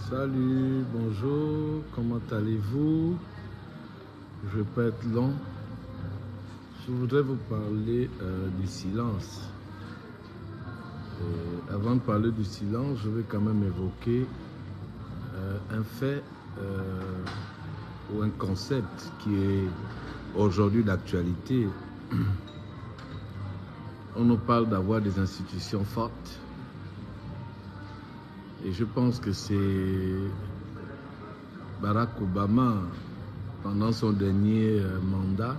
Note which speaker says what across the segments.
Speaker 1: Salut, bonjour, comment allez-vous? Je ne vais pas être long. Je voudrais vous parler du silence. Avant de parler du silence, je vais quand même évoquer un fait ou un concept qui est aujourd'hui d'actualité. On nous parle d'avoir des institutions fortes. Et je pense que c'est Barack Obama, pendant son dernier mandat,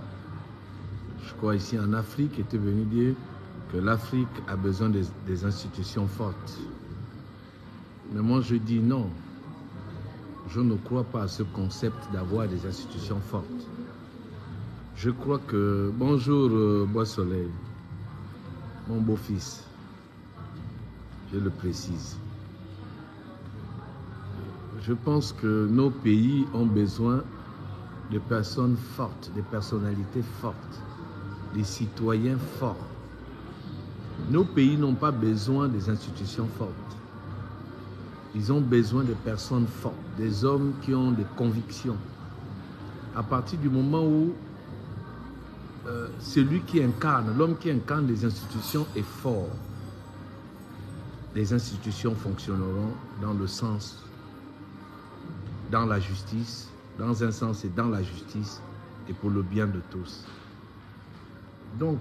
Speaker 1: je crois ici en Afrique, était venu dire que l'Afrique a besoin des institutions fortes. Mais moi je dis non, je ne crois pas à ce concept d'avoir des institutions fortes. Je crois que, bonjour Bois Soleil, mon beau-fils, je le précise. Je pense que nos pays ont besoin de personnes fortes, de personnalités fortes, des citoyens forts. Nos pays n'ont pas besoin des institutions fortes. Ils ont besoin de personnes fortes, des hommes qui ont des convictions. À partir du moment où celui qui incarne, l'homme qui incarne les institutions est fort, les institutions fonctionneront dans le sens, dans la justice, dans un sens et dans la justice et pour le bien de tous. Donc,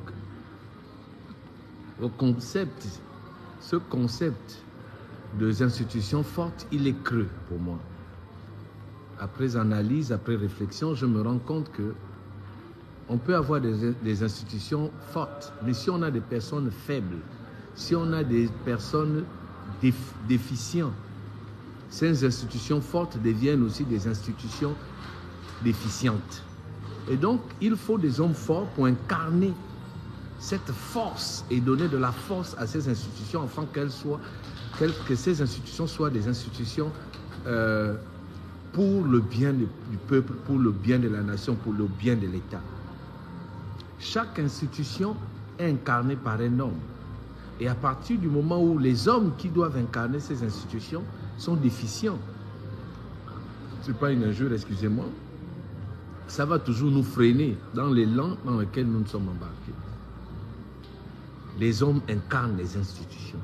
Speaker 1: ce concept des institutions fortes, il est creux pour moi. Après analyse, après réflexion, je me rends compte que on peut avoir des institutions fortes, mais si on a des personnes faibles, si on a des personnes déficientes, ces institutions fortes deviennent aussi des institutions déficientes. Et donc, il faut des hommes forts pour incarner cette force et donner de la force à ces institutions afin que ces institutions soient des institutions pour le bien du peuple, pour le bien de la nation, pour le bien de l'État. Chaque institution est incarnée par un homme. Et à partir du moment où les hommes qui doivent incarner ces institutions sont déficients, ce n'est pas une injure, excusez-moi, ça va toujours nous freiner dans l'élan dans lequel nous nous sommes embarqués. Les hommes incarnent les institutions.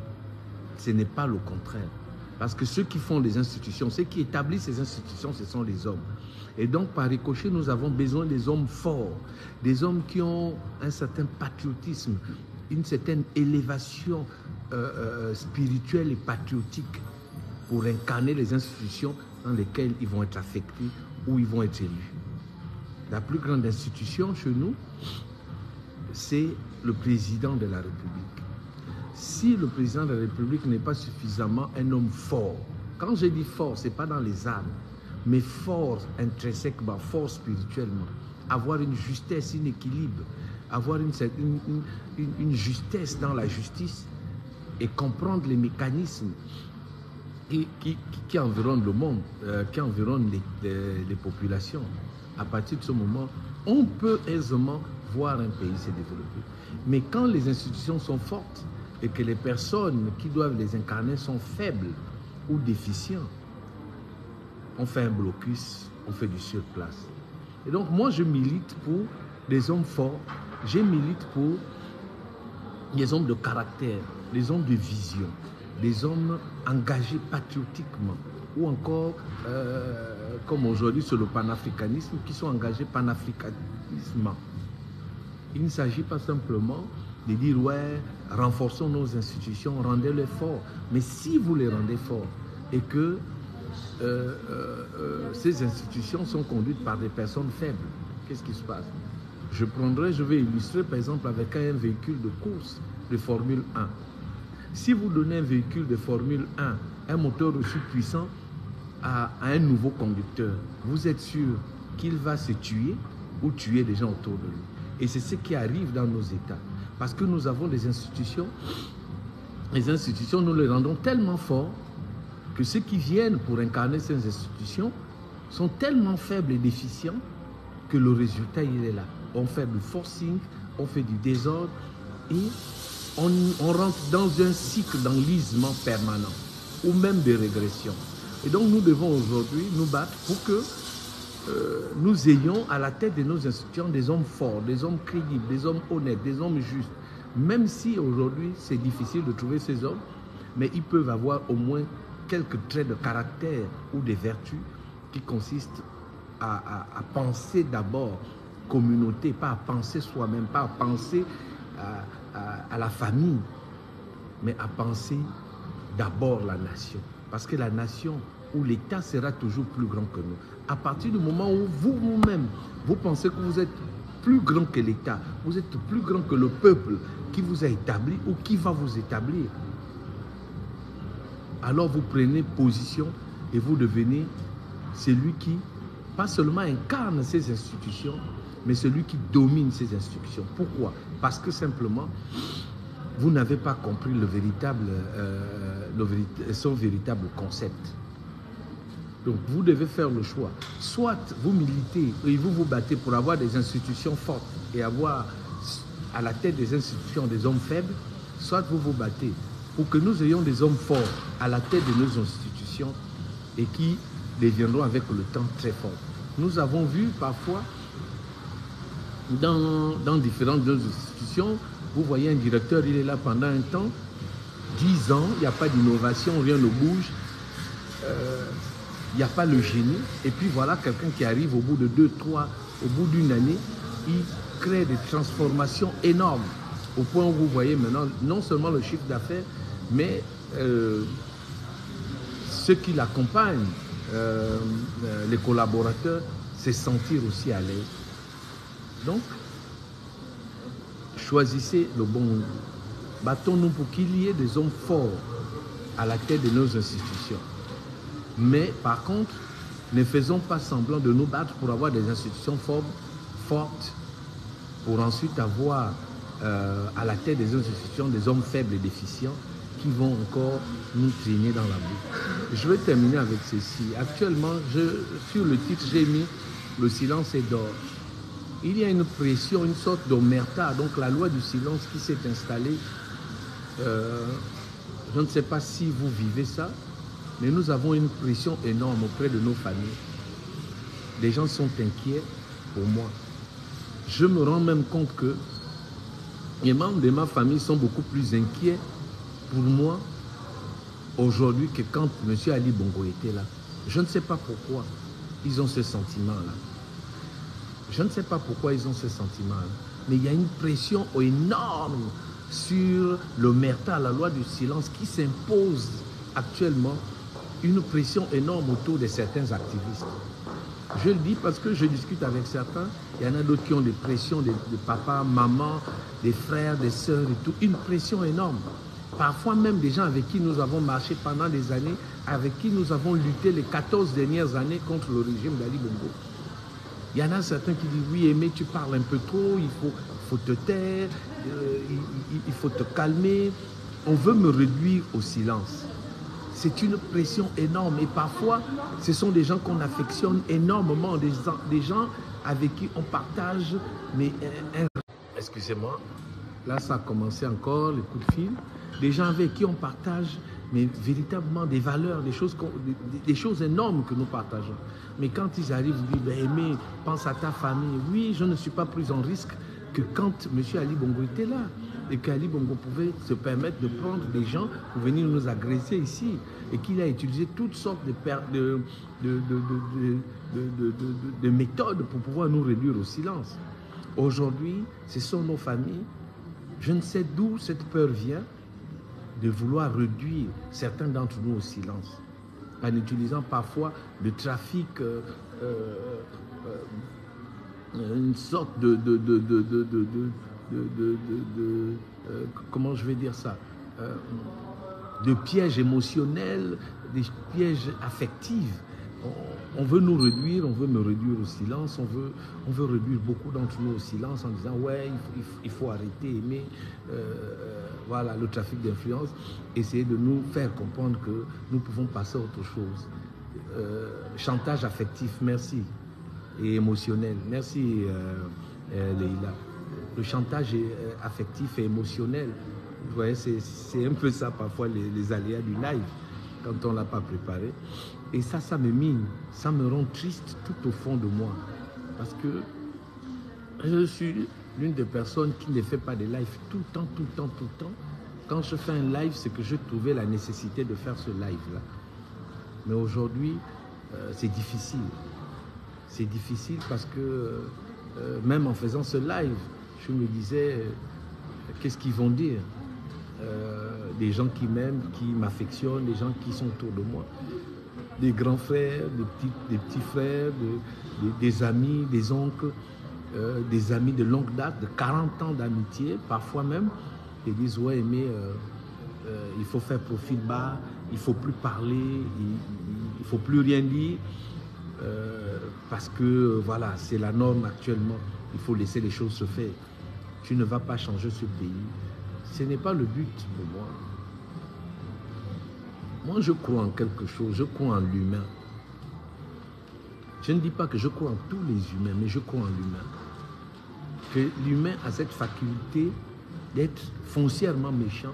Speaker 1: Ce n'est pas le contraire. Parce que ceux qui font les institutions, ceux qui établissent ces institutions, ce sont les hommes. Et donc, par ricochet, nous avons besoin des hommes forts, des hommes qui ont un certain patriotisme, une certaine élévation spirituelle et patriotique pour incarner les institutions dans lesquelles ils vont être affectés ou ils vont être élus. La plus grande institution chez nous, c'est le président de la République. Si le président de la République n'est pas suffisamment un homme fort, quand je dis fort, ce n'est pas dans les âmes, mais fort intrinsèquement, fort spirituellement, avoir une justesse, un équilibre, avoir une justesse dans la justice et comprendre les mécanismes qui environnent le monde, qui environnent les populations. À partir de ce moment, on peut aisément voir un pays se développer. Mais quand les institutions sont fortes et que les personnes qui doivent les incarner sont faibles ou déficients, on fait un blocus, on fait du surplace. Et donc moi je milite pour des hommes forts, je milite pour des hommes de caractère, des hommes de vision, des hommes engagés patriotiquement, ou encore, comme aujourd'hui sur le panafricanisme, qui sont engagés panafricanisme. Il ne s'agit pas simplement de dire, ouais, renforçons nos institutions, rendez-les forts. Mais si vous les rendez forts et que ces institutions sont conduites par des personnes faibles, qu'est-ce qui se passe? Je vais illustrer par exemple avec un véhicule de course de Formule 1. Si vous donnez un véhicule de Formule 1, un moteur aussi puissant à un nouveau conducteur, vous êtes sûr qu'il va se tuer ou tuer des gens autour de lui. Et c'est ce qui arrive dans nos États. Parce que nous avons des institutions, les institutions, nous les rendons tellement forts que ceux qui viennent pour incarner ces institutions sont tellement faibles et déficients que le résultat, il est là. On fait du forcing, on fait du désordre et on rentre dans un cycle d'enlisement permanent ou même de régression. Et donc nous devons aujourd'hui nous battre pour que nous ayons à la tête de nos institutions des hommes forts, des hommes crédibles, des hommes honnêtes, des hommes justes. Même si aujourd'hui c'est difficile de trouver ces hommes, mais ils peuvent avoir au moins quelques traits de caractère ou des vertus qui consistent à penser d'abord communauté, pas à penser soi-même, pas à penser à la famille, mais à penser d'abord la nation. Parce que la nation ou l'État sera toujours plus grand que nous. À partir du moment où vous-même, vous pensez que vous êtes plus grand que l'État, vous êtes plus grand que le peuple qui vous a établi ou qui va vous établir, alors vous prenez position et vous devenez celui qui, pas seulement incarne ces institutions, mais celui qui domine ces institutions. Pourquoi? Parce que simplement, vous n'avez pas compris son véritable concept. Donc vous devez faire le choix. Soit vous militez et vous vous battez pour avoir des institutions fortes et avoir à la tête des institutions des hommes faibles, soit vous vous battez pour que nous ayons des hommes forts à la tête de nos institutions et qui deviendront avec le temps très forts. Nous avons vu parfois dans différentes institutions, vous voyez un directeur, il est là pendant un temps, 10 ans, il n'y a pas d'innovation, rien ne bouge, il n'y a pas le génie. Et puis voilà quelqu'un qui arrive au bout de 2, 3, au bout d'une année, il crée des transformations énormes. Au point où vous voyez maintenant, non seulement le chiffre d'affaires, mais ceux qui l'accompagnent, les collaborateurs, c'est sentir aussi à l'aise. Donc, choisissez le bon. Battons-nous pour qu'il y ait des hommes forts à la tête de nos institutions. Mais par contre, ne faisons pas semblant de nous battre pour avoir des institutions fortes, pour ensuite avoir à la tête des institutions des hommes faibles et déficients qui vont encore nous traîner dans la boue. Je vais terminer avec ceci. Actuellement, sur le titre, j'ai mis « Le silence est d'or ». Il y a une pression, une sorte d'omerta, donc la loi du silence qui s'est installée. Je ne sais pas si vous vivez ça, mais nous avons une pression énorme auprès de nos familles. Les gens sont inquiets pour moi. Je me rends même compte que les membres de ma famille sont beaucoup plus inquiets pour moi aujourd'hui que quand M. Ali Bongo était là. Je ne sais pas pourquoi ils ont ce sentiment-là. Je ne sais pas pourquoi ils ont ce sentiment-là. Mais il y a une pression énorme sur l'omerta, la loi du silence qui s'impose actuellement, une pression énorme autour de certains activistes. Je le dis parce que je discute avec certains, il y en a d'autres qui ont des pressions de papa, maman, des frères, des sœurs et tout, une pression énorme. Parfois même des gens avec qui nous avons marché pendant des années, avec qui nous avons lutté les 14 dernières années contre le régime d'Ali Bongo. Il y en a certains qui disent, oui, Aimé, tu parles un peu trop, il faut te taire, il faut te calmer. On veut me réduire au silence. C'est une pression énorme et parfois, ce sont des gens qu'on affectionne énormément, des gens avec qui on partage, mais excusez-moi, là ça a commencé encore, les coups de fil, des gens avec qui on partage, mais véritablement des valeurs, des choses énormes que nous partageons. Mais quand ils arrivent, ils disent, ben, Aimé, pense à ta famille. Oui, je ne suis pas plus en risque que quand M. Ali Bongo était là. Et qu'Ali Bongo pouvait se permettre de prendre des gens pour venir nous agresser ici. Et qu'il a utilisé toutes sortes de méthodes pour pouvoir nous réduire au silence. Aujourd'hui, ce sont nos familles. Je ne sais d'où cette peur vient de vouloir réduire certains d'entre nous au silence, en utilisant parfois le trafic, une sorte comment je vais dire ça, de pièges émotionnels, des pièges affectifs. On veut nous réduire, on veut me réduire au silence, on veut réduire beaucoup d'entre nous au silence en disant ouais, il faut arrêter, aimer, voilà, le trafic d'influence, essayer de nous faire comprendre que nous pouvons passer à autre chose. Chantage affectif, merci, et émotionnel, merci Leïla. Le chantage affectif et émotionnel, vous voyez, c'est un peu ça parfois les aléas du live. quand on ne l'a pas préparé. Et ça me mine, ça me rend triste tout au fond de moi. Parce que je suis l'une des personnes qui ne fait pas de live tout le temps, tout le temps, tout le temps. Quand je fais un live, c'est que je trouvais la nécessité de faire ce live-là. Mais aujourd'hui, c'est difficile. C'est difficile parce que même en faisant ce live, je me disais, qu'est-ce qu'ils vont dire? Des gens qui m'aiment, qui m'affectionnent, des gens qui sont autour de moi. Des grands frères, des petits frères, des amis, des oncles, des amis de longue date, de 40 ans d'amitié, parfois même. Ils disent, ouais, mais il faut faire profil bas, il ne faut plus parler, il ne faut plus rien dire, parce que voilà, c'est la norme actuellement, il faut laisser les choses se faire. Tu ne vas pas changer ce pays. Ce n'est pas le but pour moi. Moi, je crois en quelque chose, je crois en l'humain. Je ne dis pas que je crois en tous les humains, mais je crois en l'humain. Que l'humain a cette faculté d'être foncièrement méchant,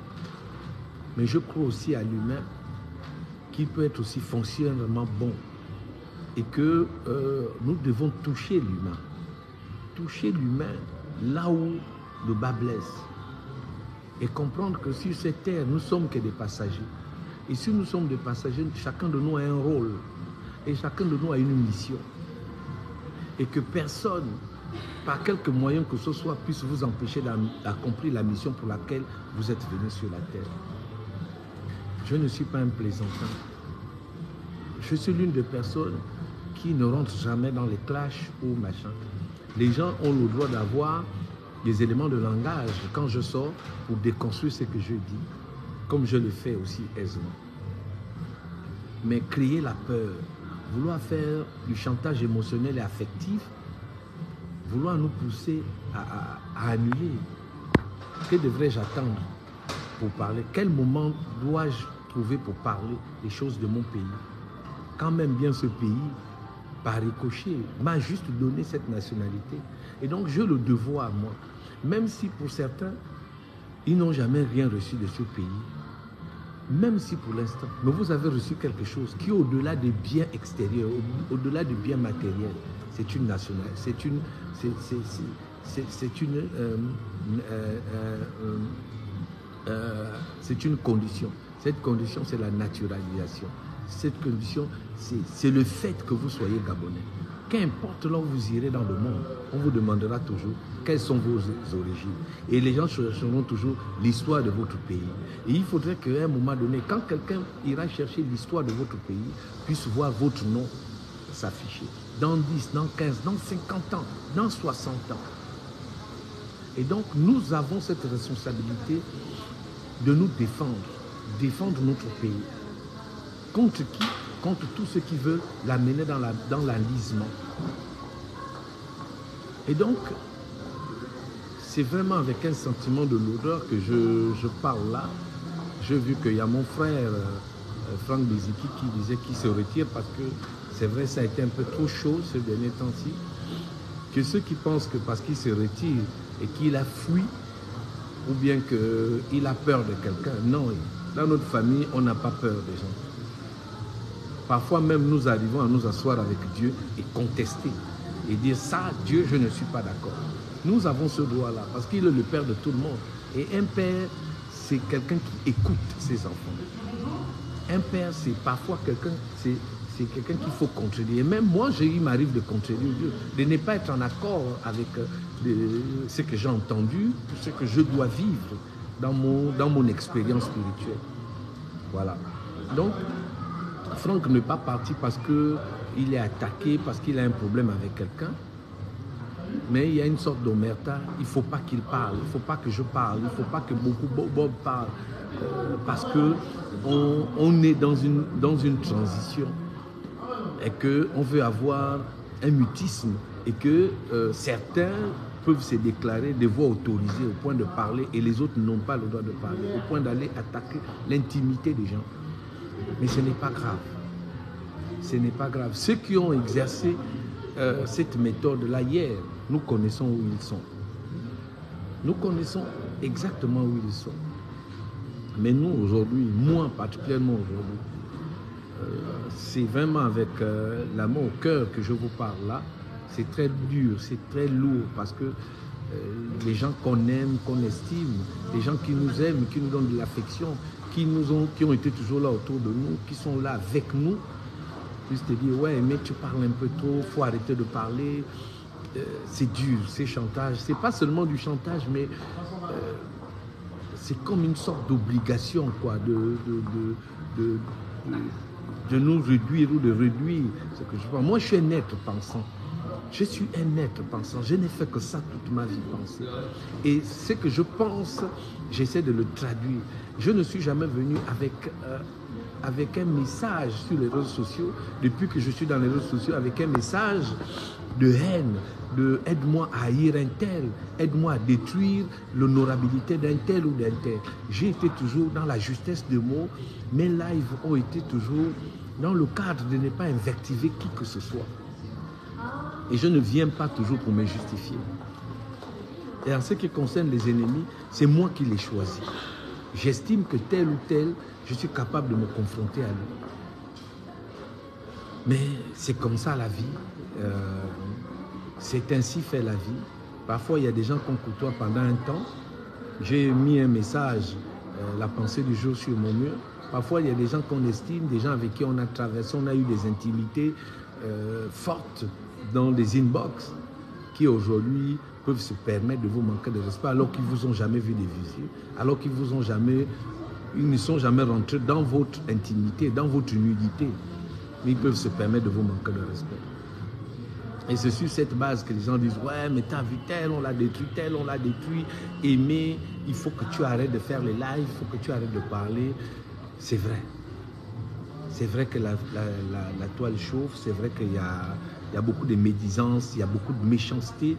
Speaker 1: mais je crois aussi à l'humain qui peut être aussi foncièrement bon. Et que nous devons toucher l'humain. Toucher l'humain là où le bas blesse. Et comprendre que sur cette terre, nous ne sommes que des passagers. Et si nous sommes des passagers, chacun de nous a un rôle. Et chacun de nous a une mission. Et que personne, par quelque moyen que ce soit, puisse vous empêcher d'accomplir la mission pour laquelle vous êtes venu sur la terre. Je ne suis pas un plaisantin. Je suis l'une des personnes qui ne rentre jamais dans les clashs ou machin. Les gens ont le droit d'avoir des éléments de langage quand je sors pour déconstruire ce que je dis, comme je le fais aussi aisément. Mais créer la peur, vouloir faire du chantage émotionnel et affectif, vouloir nous pousser à annuler. Que devrais-je attendre pour parler? Quel moment dois-je trouver pour parler des choses de mon pays? Quand même bien ce pays, par ricochet, m'a juste donné cette nationalité. Et donc j'ai le devoir, moi, même si pour certains, ils n'ont jamais rien reçu de ce pays, même si pour l'instant, mais vous avez reçu quelque chose qui est au-delà des biens extérieurs, au-delà du bien matériel. C'est une nationalité, c'est une condition. Cette condition, c'est la naturalisation. Cette condition, c'est le fait que vous soyez Gabonais. Qu'importe là où vous irez dans le monde, on vous demandera toujours quelles sont vos origines. Et les gens chercheront toujours l'histoire de votre pays. Et il faudrait qu'à un moment donné, quand quelqu'un ira chercher l'histoire de votre pays, puisse voir votre nom s'afficher. Dans 10, dans 15, dans 50 ans, dans 60 ans. Et donc, nous avons cette responsabilité de nous défendre notre pays. Contre qui? Contre tous ceux qui veulent l'amener dans l'enlisement. Et donc, c'est vraiment avec un sentiment de lourdeur que je parle là. J'ai vu qu'il y a mon frère, Franck Biziki, qui disait qu'il se retire parce que c'est vrai, ça a été un peu trop chaud ces derniers temps-ci. Que ceux qui pensent que parce qu'il se retire et qu'il a fui, ou bien qu'il a peur de quelqu'un, non, dans notre famille, on n'a pas peur des gens. Parfois même, nous arrivons à nous asseoir avec Dieu et contester. Et dire ça, Dieu, je ne suis pas d'accord. Nous avons ce droit-là, parce qu'il est le père de tout le monde. Et un père, c'est quelqu'un qui écoute ses enfants. Un père, c'est parfois quelqu'un, c'est quelqu'un qu'il faut contredire. Et même moi, il m'arrive de contredire Dieu, de ne pas être en accord avec ce que j'ai entendu, ce que je dois vivre dans mon expérience spirituelle. Voilà. Donc, Franck n'est pas parti parce qu'il est attaqué, parce qu'il a un problème avec quelqu'un. Mais il y a une sorte d'omerta. Il ne faut pas qu'il parle, il ne faut pas que je parle, il ne faut pas que beaucoup Bob parle. Parce qu'on est dans une transition et qu'on veut avoir un mutisme et que certains peuvent se déclarer des voix autorisées au point de parler et les autres n'ont pas le droit de parler, au point d'aller attaquer l'intimité des gens. Mais ce n'est pas grave. Ce n'est pas grave. Ceux qui ont exercé cette méthode-là hier, nous connaissons où ils sont. Nous connaissons exactement où ils sont. Mais nous, aujourd'hui, moi particulièrement aujourd'hui, c'est vraiment avec l'amour au cœur que je vous parle là. C'est très dur, c'est très lourd parce que les gens qu'on aime, qu'on estime, les gens qui nous aiment, qui nous donnent de l'affection, qui ont été toujours là autour de nous, qui sont là avec nous, puissent te dire ouais mais tu parles un peu trop, faut arrêter de parler. C'est dur, c'est chantage. C'est pas seulement du chantage, mais c'est comme une sorte d'obligation quoi, de nous réduire ou de réduire ce que je pense. Moi, je suis un être pensant. Je suis un être pensant. Je n'ai fait que ça toute ma vie, penser. Et ce que je pense, j'essaie de le traduire. Je ne suis jamais venu avec un message sur les réseaux sociaux, depuis que je suis dans les réseaux sociaux, avec un message de haine, de aide-moi à haïr un tel, aide-moi à détruire l'honorabilité d'un tel ou d'un tel. J'ai été toujours dans la justesse de mots. Mes lives ont été toujours dans le cadre de ne pas invectiver qui que ce soit. Et je ne viens pas toujours pour me justifier. Et en ce qui concerne les ennemis, c'est moi qui les choisis. J'estime que tel ou tel, je suis capable de me confronter à lui. Mais c'est comme ça la vie. C'est ainsi fait la vie. Parfois, il y a des gens qu'on côtoie pendant un temps. J'ai mis un message, la pensée du jour sur mon mur. Parfois, il y a des gens qu'on estime, des gens avec qui on a traversé, on a eu des intimités fortes dans les inbox qui aujourd'hui peuvent se permettre de vous manquer de respect alors qu'ils ne vous ont jamais vu des visu, alors qu'ils ne sont jamais rentrés dans votre intimité, dans votre nudité. Mais ils peuvent se permettre de vous manquer de respect. Et c'est sur cette base que les gens disent « Ouais, mais t'as vu tel, on l'a détruit, tel, on l'a détruit. Aimer, il faut que tu arrêtes de faire les lives, il faut que tu arrêtes de parler. » C'est vrai. C'est vrai que la toile chauffe, c'est vrai qu'il y a beaucoup de médisance, il y a beaucoup de méchanceté,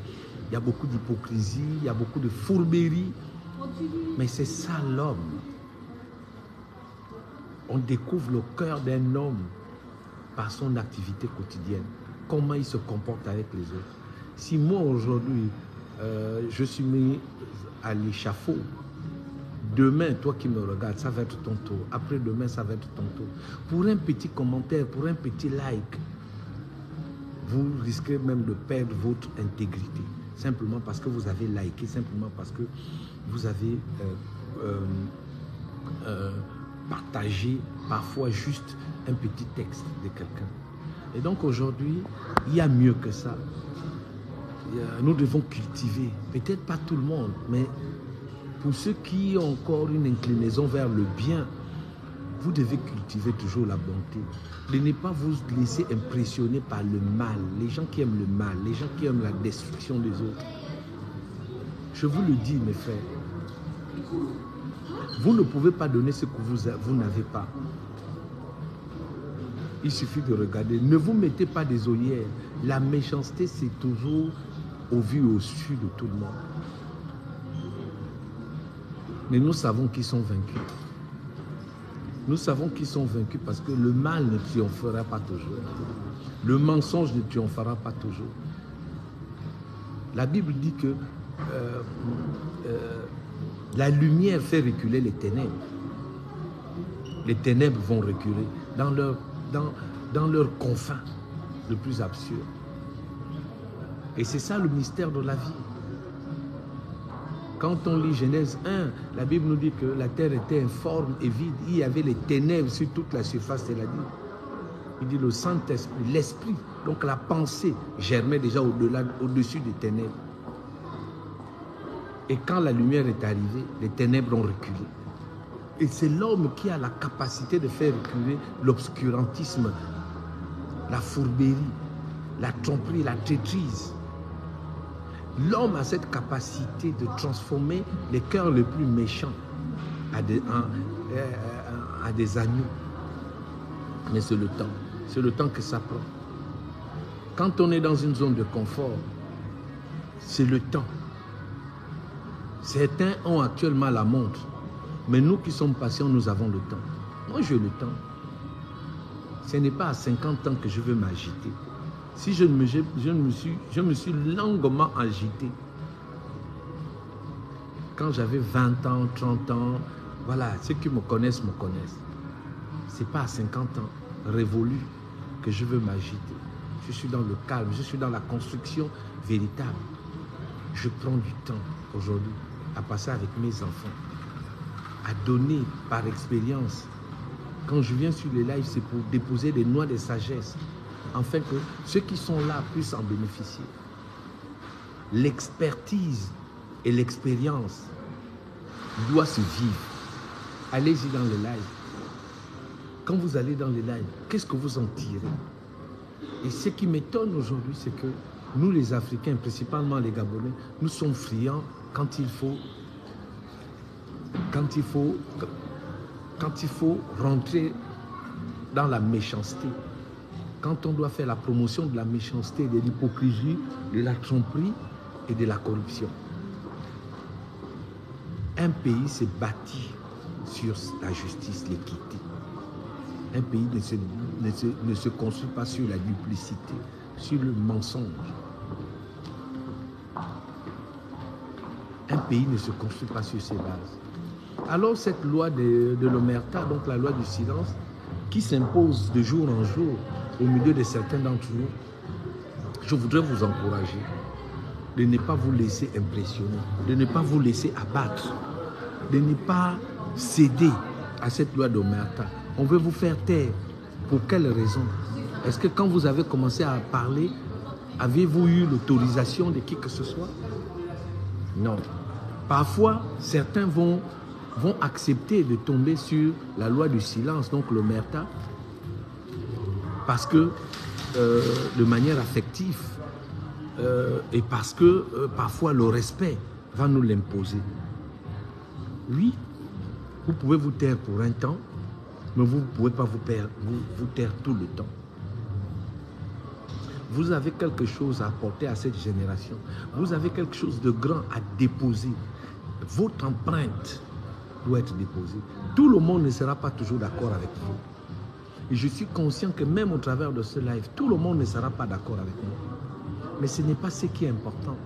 Speaker 1: il y a beaucoup d'hypocrisie, il y a beaucoup de fourberie. Mais c'est ça l'homme. On découvre le cœur d'un homme par son activité quotidienne. Comment il se comporte avec les autres. Si moi aujourd'hui, je suis mis à l'échafaud, demain, toi qui me regardes, ça va être ton tour. Après-demain, ça va être ton tour. Pour un petit commentaire, pour un petit like, vous risquez même de perdre votre intégrité. Simplement parce que vous avez liké, simplement parce que vous avez partagé parfois juste un petit texte de quelqu'un. Et donc aujourd'hui, il y a mieux que ça. Nous devons cultiver, peut-être pas tout le monde, mais pour ceux qui ont encore une inclinaison vers le bien, vous devez cultiver toujours la bonté. Ne pas vous laisser impressionner par le mal, les gens qui aiment le mal, les gens qui aiment la destruction des autres. Je vous le dis, mes frères, vous ne pouvez pas donner ce que vous n'avez pas. Il suffit de regarder. Ne vous mettez pas des œillères. La méchanceté, c'est toujours au vu et au su de tout le monde. Mais nous savons qu'ils sont vaincus. Nous savons qu'ils sont vaincus parce que le mal ne triomphera pas toujours. Le mensonge ne triomphera pas toujours. La Bible dit que la lumière fait reculer les ténèbres. Les ténèbres vont reculer dans leurs confins le plus absurde. Et c'est ça le mystère de la vie. Quand on lit Genèse 1, la Bible nous dit que la terre était informe et vide. Il y avait les ténèbres sur toute la surface de la vie. Il dit le Saint-Esprit, l'Esprit, donc la pensée germait déjà au-dessus des ténèbres. Et quand la lumière est arrivée, les ténèbres ont reculé. Et c'est l'homme qui a la capacité de faire reculer l'obscurantisme, la fourberie, la tromperie, la traîtrise. L'homme a cette capacité de transformer les cœurs les plus méchants à des agneaux. Mais c'est le temps. C'est le temps que ça prend. Quand on est dans une zone de confort, c'est le temps. Certains ont actuellement la montre. Mais nous qui sommes patients, nous avons le temps. Moi, j'ai le temps. Ce n'est pas à 50 ans que je veux m'agiter. Si je me suis longuement agité. Quand j'avais 20 ans, 30 ans, voilà, ceux qui me connaissent me connaissent. Ce n'est pas à 50 ans. révolue que je veux m'agiter. Je suis dans le calme, je suis dans la construction véritable. Je prends du temps aujourd'hui à passer avec mes enfants, à donner par expérience. Quand je viens sur les lives, c'est pour déposer des noix de sagesse, afin que ceux qui sont là puissent en bénéficier. L'expertise et l'expérience doivent se vivre. Allez-y dans les lives. Quand vous allez dans les lives, qu'est-ce que vous en tirez? Et ce qui m'étonne aujourd'hui, c'est que nous, les Africains, principalement les Gabonais, nous sommes friands quand il faut rentrer dans la méchanceté. Quand on doit faire la promotion de la méchanceté, de l'hypocrisie, de la tromperie et de la corruption. Un pays s'est bâti sur la justice, l'équité. Un pays ne se construit pas sur la duplicité, sur le mensonge. Un pays ne se construit pas sur ces bases. Alors cette loi de l'omerta, donc la loi du silence, qui s'impose de jour en jour au milieu de certains d'entre nous, je voudrais vous encourager de ne pas vous laisser impressionner, de ne pas vous laisser abattre, de ne pas céder à cette loi d'omerta. On veut vous faire taire. Pour quelle raison? Est-ce que quand vous avez commencé à parler, avez-vous eu l'autorisation de qui que ce soit? Non. Parfois, certains vont accepter de tomber sur la loi du silence, donc l'omerta, parce que, de manière affective, et parce que parfois le respect va nous l'imposer. Oui, vous pouvez vous taire pour un temps, mais vous ne pouvez pas vous taire tout le temps. Vous avez quelque chose à apporter à cette génération. Vous avez quelque chose de grand à déposer. Votre empreinte doit être déposée. Tout le monde ne sera pas toujours d'accord avec vous. Et je suis conscient que même au travers de ce live, tout le monde ne sera pas d'accord avec moi. Mais ce n'est pas ce qui est important.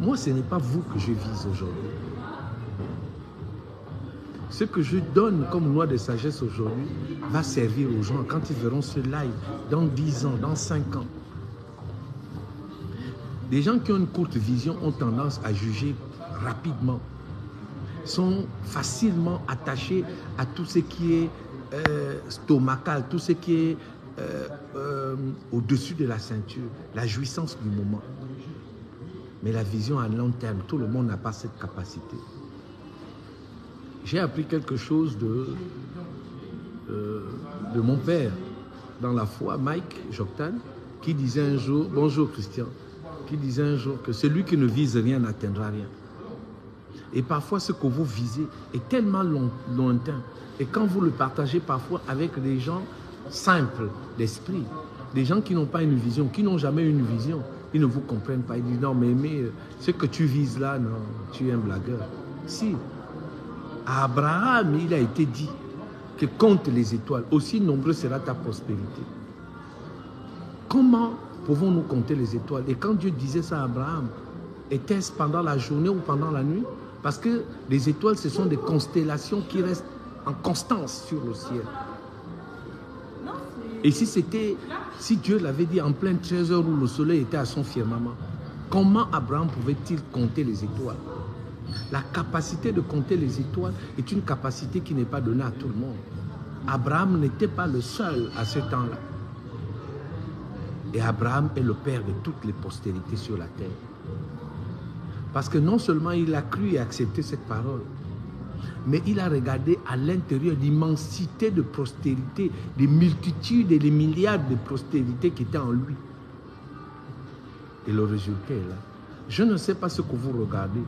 Speaker 1: Moi, ce n'est pas vous que je vise aujourd'hui. Ce que je donne comme loi de sagesse aujourd'hui va servir aux gens quand ils verront ce live dans 10 ans, dans 5 ans. Des gens qui ont une courte vision ont tendance à juger rapidement, sont facilement attachés à tout ce qui est stomacal, tout ce qui est au-dessus de la ceinture, la jouissance du moment. Mais la vision à long terme, tout le monde n'a pas cette capacité. J'ai appris quelque chose de mon père dans la foi, Mike Joktan, qui disait un jour, bonjour Christian, qui disait un jour que celui qui ne vise rien n'atteindra rien. Et parfois ce que vous visez est tellement lointain. Et quand vous le partagez parfois avec des gens simples d'esprit, des gens qui n'ont pas une vision, qui n'ont jamais une vision, ils ne vous comprennent pas. Ils disent non mais ce que tu vises là, non, tu es un blagueur. Si. À Abraham, il a été dit que compte les étoiles, aussi nombreux sera ta prospérité. Comment pouvons-nous compter les étoiles? Et quand Dieu disait ça à Abraham, était-ce pendant la journée ou pendant la nuit? Parce que les étoiles, ce sont des constellations qui restent en constance sur le ciel. Et si Dieu l'avait dit en pleine 13 heures où le soleil était à son firmament, comment Abraham pouvait-il compter les étoiles? La capacité de compter les étoiles est une capacité qui n'est pas donnée à tout le monde. Abraham n'était pas le seul à ce temps-là. Et Abraham est le père de toutes les postérités sur la terre. Parce que non seulement il a cru et accepté cette parole, mais il a regardé à l'intérieur l'immensité de postérité, les multitudes et les milliards de postérités qui étaient en lui. Et le résultat est là. Je ne sais pas ce que vous regardez.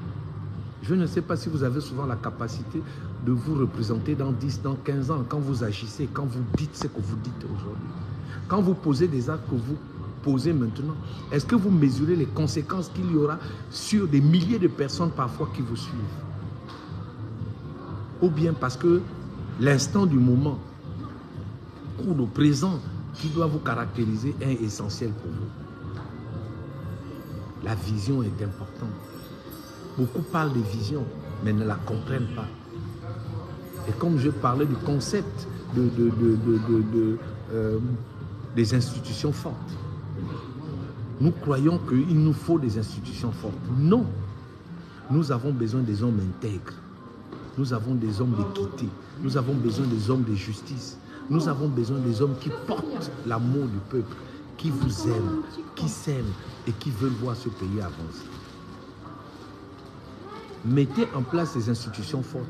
Speaker 1: Je ne sais pas si vous avez souvent la capacité de vous représenter dans 10, dans 15 ans, quand vous agissez, quand vous dites ce que vous dites aujourd'hui. Quand vous posez des actes que vous posez maintenant, est-ce que vous mesurez les conséquences qu'il y aura sur des milliers de personnes parfois qui vous suivent? Ou bien parce que l'instant du moment ou le présent qui doit vous caractériser est essentiel pour vous. La vision est importante. Beaucoup parlent de vision, mais ne la comprennent pas. Et comme je parlais du concept des institutions fortes. Nous croyons qu'il nous faut des institutions fortes. Non. Nous avons besoin des hommes intègres. Nous avons des hommes d'équité. Nous avons besoin des hommes de justice. Nous avons besoin des hommes qui portent l'amour du peuple, qui vous aiment, qui s'aiment et qui veulent voir ce pays avancer. Mettez en place des institutions fortes.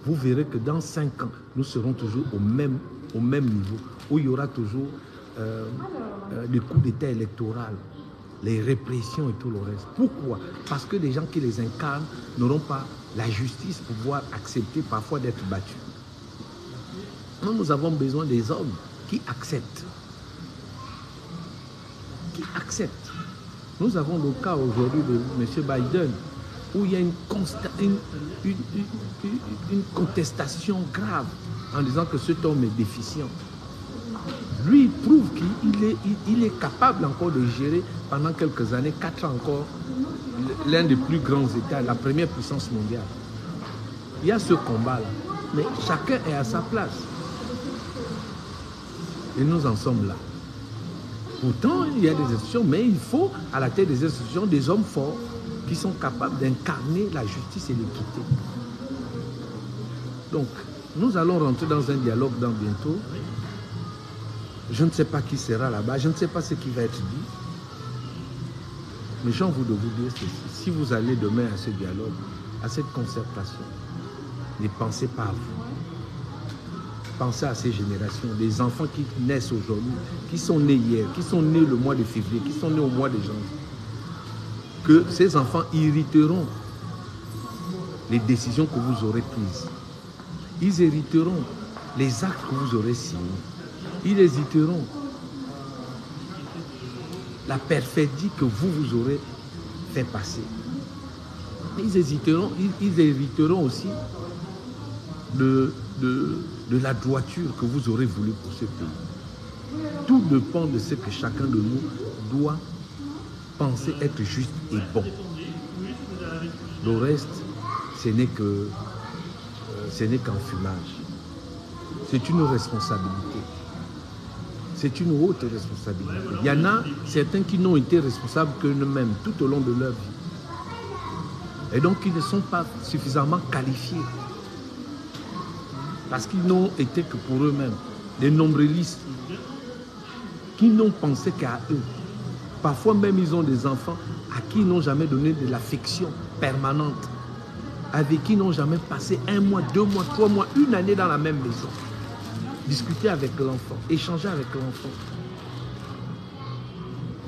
Speaker 1: Vous verrez que dans 5 ans, nous serons toujours au même niveau, où il y aura toujours des coups d'État électoraux, les répressions et tout le reste. Pourquoi? Parce que les gens qui les incarnent n'auront pas la justice pour pouvoir accepter parfois d'être battus. Nous avons besoin des hommes qui acceptent. Qui acceptent. Nous avons le cas aujourd'hui de M. Biden, où il y a une contestation grave en disant que cet homme est déficient. Lui, il prouve qu'il est capable encore de gérer pendant quelques années, 4 ans encore, l'un des plus grands États, la première puissance mondiale. Il y a ce combat-là, mais chacun est à sa place. Et nous en sommes là. Pourtant, il y a des institutions, mais il faut à la tête des institutions des hommes forts qui sont capables d'incarner la justice et l'équité. Donc, nous allons rentrer dans un dialogue dans bientôt. Je ne sais pas qui sera là-bas, je ne sais pas ce qui va être dit. Mais j'ai envie de vous dire ceci. Si vous allez demain à ce dialogue, à cette concertation, ne pensez pas à vous. Pensez à ces générations, des enfants qui naissent aujourd'hui, qui sont nés hier, qui sont nés le mois de février, qui sont nés au mois de janvier. Que ces enfants hériteront les décisions que vous aurez prises. Ils hériteront les actes que vous aurez signés. Ils hésiteront la perfidie que vous aurez fait passer. Ils hériteront aussi de la droiture que vous aurez voulu pour ce pays. Tout dépend de ce que chacun de nous doit penser être juste et bon. Le reste, ce n'est qu'un fumage. C'est une responsabilité. C'est une haute responsabilité. Il y en a certains qui n'ont été responsables qu'eux-mêmes tout au long de leur vie. Et donc, ils ne sont pas suffisamment qualifiés. Parce qu'ils n'ont été que pour eux-mêmes. Des nombrilistes qui n'ont pensé qu'à eux. Parfois même, ils ont des enfants à qui ils n'ont jamais donné de l'affection permanente. Avec qui ils n'ont jamais passé 1 mois, 2 mois, 3 mois, 1 année dans la même maison. Discuter avec l'enfant, échanger avec l'enfant.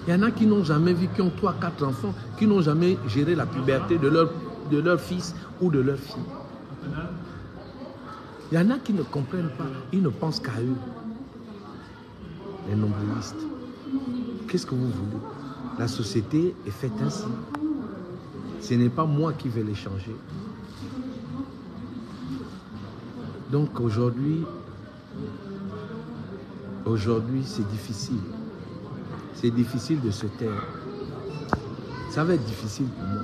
Speaker 1: Il y en a qui n'ont jamais vu, qui ont 3, 4 enfants, qui n'ont jamais géré la puberté de leur fils ou de leur fille. Il y en a qui ne comprennent pas, ils ne pensent qu'à eux. Les nombrilistes. Qu'est-ce que vous voulez? La société est faite ainsi. Ce n'est pas moi qui vais les changer. Donc aujourd'hui, c'est difficile. C'est difficile de se taire. Ça va être difficile pour moi.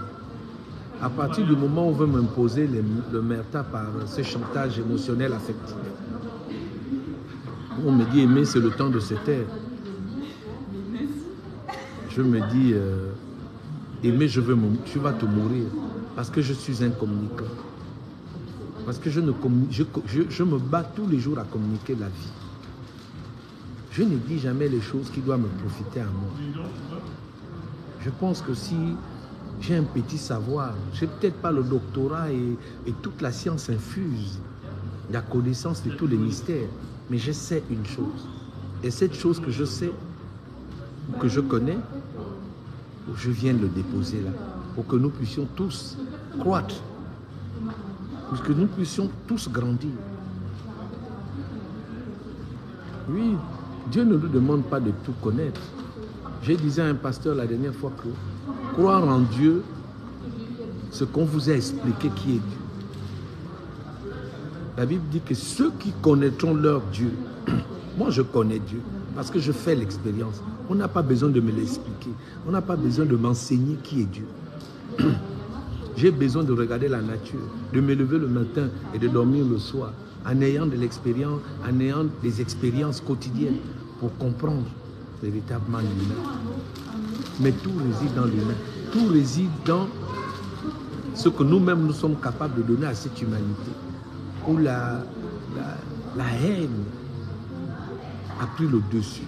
Speaker 1: À partir du moment où on veut m'imposer le merta par ce chantage émotionnel affectif, on me dit aimer, c'est le temps de se taire. Je me dis aimer, tu vas te mourir parce que je suis un communicant. Parce que je me bats tous les jours à communiquer la vie. Je ne dis jamais les choses qui doivent me profiter à moi. Je pense que si j'ai un petit savoir, je n'ai peut-être pas le doctorat et toute la science infuse, la connaissance de tous les mystères, mais je sais une chose. Et cette chose que je sais, que je connais, je viens de le déposer là, pour que nous puissions tous croître, pour que nous puissions tous grandir. Oui, Dieu ne nous demande pas de tout connaître. J'ai dit à un pasteur la dernière fois que croire en Dieu, ce qu'on vous a expliqué qui est Dieu. La Bible dit que ceux qui connaîtront leur Dieu, moi je connais Dieu, parce que je fais l'expérience. On n'a pas besoin de me l'expliquer. On n'a pas besoin de m'enseigner qui est Dieu. J'ai besoin de regarder la nature, de me lever le matin et de dormir le soir, en ayant de l'expérience, en ayant des expériences quotidiennes pour comprendre véritablement l'humain. Mais tout réside dans l'humain. Tout réside dans ce que nous-mêmes nous sommes capables de donner à cette humanité, où la haine a pris le dessus.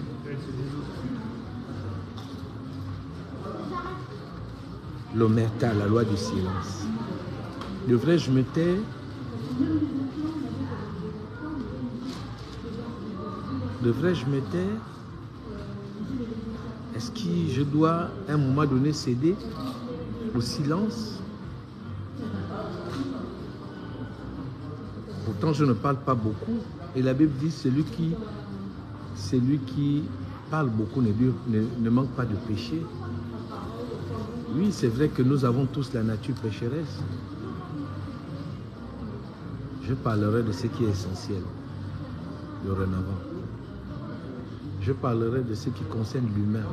Speaker 1: L'omerta, la loi du silence. Devrais-je me taire? Devrais-je me taire? Est-ce que je dois à un moment donné céder au silence? Pourtant, je ne parle pas beaucoup. Et la Bible dit, celui qui parle beaucoup ne manque pas de péché. Oui, c'est vrai que nous avons tous la nature pécheresse. Je parlerai de ce qui est essentiel, dorénavant. Je parlerai de ce qui concerne l'humain.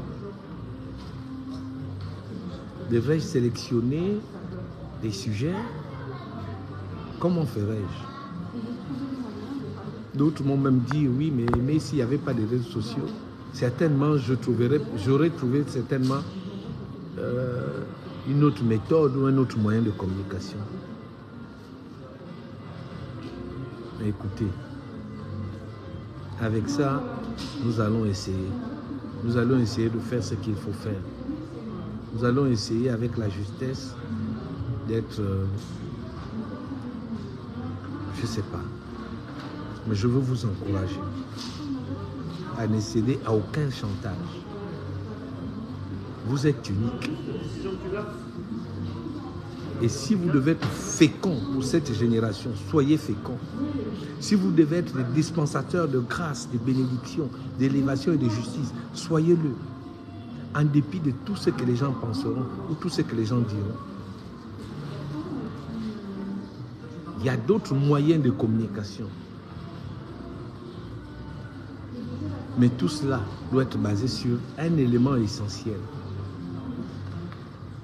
Speaker 1: Devrais-je sélectionner des sujets? Comment ferais-je? D'autres m'ont même dit, oui, mais s'il n'y avait pas de réseaux sociaux, certainement, j'aurais trouvé certainement une autre méthode ou un autre moyen de communication. Mais écoutez, avec ça, nous allons essayer. Nous allons essayer de faire ce qu'il faut faire. Nous allons essayer avec la justesse d'être, je ne sais pas, mais je veux vous encourager à ne céder à aucun chantage. Vous êtes unique. Et si vous devez être fécond pour cette génération, soyez fécond. Si vous devez être des dispensateurs de grâce, de bénédiction, d'élévation et de justice, soyez-le. En dépit de tout ce que les gens penseront ou tout ce que les gens diront. Il y a d'autres moyens de communication. Mais tout cela doit être basé sur un élément essentiel.